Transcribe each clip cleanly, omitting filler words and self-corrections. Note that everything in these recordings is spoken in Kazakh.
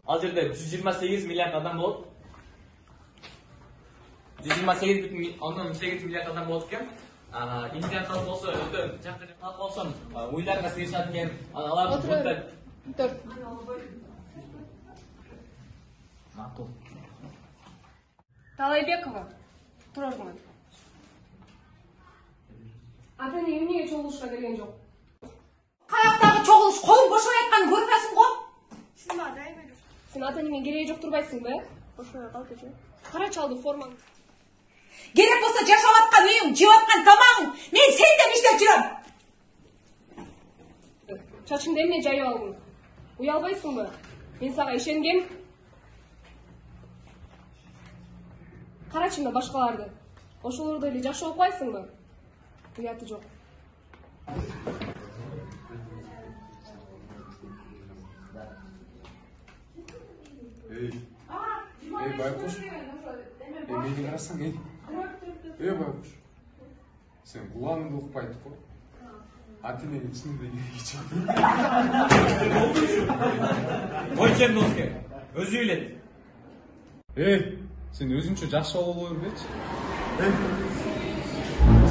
Ал жерде 128 миллиард адам болот. 128,8 миллиард адам болот экен. Индия халкы болсо өтө жакын халк болсун, уйларга сыйышат экен. Алар Макул. Талайбекова, Турарман. Ата-эне эмнеге чогулушка келген жок? Каяктагы чогулуш колун бошой айтканын көрүп атасың го? Сен ата-энеме кереги жок турбайсыңбы? Бошой калчы. Кара чалды формаң. Керек болсо жашап аткан үйүң, жеп аткан тамагың, мен сенден иштеп жүрөм. Чачыңды эмне жайып алдың? Уялбайсыңбы? Мен сага ишенгем. Карачымда башкаларды. Ошолорду эле жакшы окуйсыңбы? Уяты жок. Эй, байкуш. Мени карасаң, эй. Байкуш. Сен кулагыңды укпайт го. Ата-энеге чынында кереги жок. Койчем доске. Өзү үйлет. Сен өзүңчө жакшы бала боло бербечи.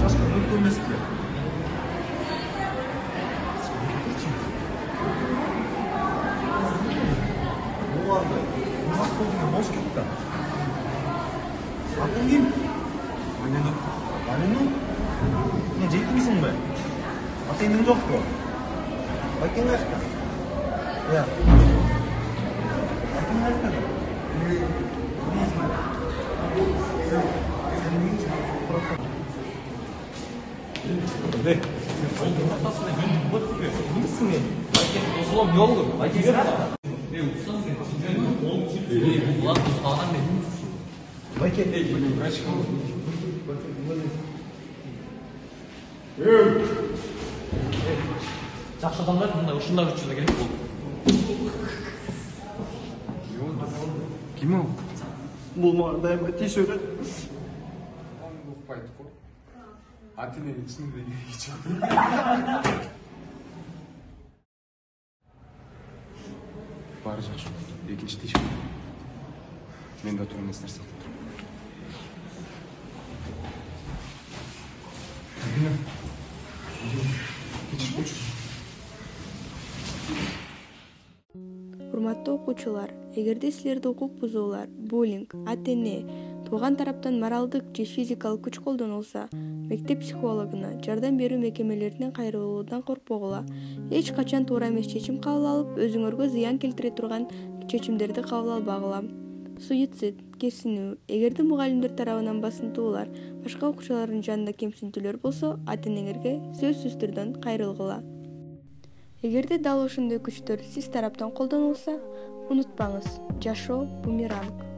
Сашка, мүмкін емес пе? Оларды, ұзақ болдың бос кетті. Атын кім? Алину. Алину? Не, жейтімсің бе? Атайның жоқ қо? Байкен қашқа? Я. Байкен қашқа? 네. Osman yoldu. Ayken ver. Ne uçsan sen? Bu lan bu sağdan ne? Байкен. Жакшы адамдар мындай ушундай учурда керек болду. Ким ал? Бұл маған дайымға тиісөді. Кулагыңды укпайт го. Ата-энеге чынында кереги жок. Баары жакшы. Экинчи тийиш. Мен да турмун нерсе сатып турмун. Урматтуу окуучулар, эгерде силерде укук бузуулар, буллинг, ата-эне, тууган тараптан моралдык же физикалык күч колдонулса, мектеп психологуна, жардам берүү мекемелерине кайрылуудан коркпогула. Эч качан туура эмес чечим кабыл алып, өзүңөргө зыян келтире турган чечимдерди кабыл албагыла. Суицид, кесинүү, эгерде мугалимдер тарабынан басынтуулар, башка окуучулардын жанында кемсинтүүлөр болсо, ата-энеңерге сөзсүз түрдөн кайрылгыла. Эгерде дал ошондой күчтөр сиз тараптан колдонулса, унутпаңыз, жашоо бумеранг.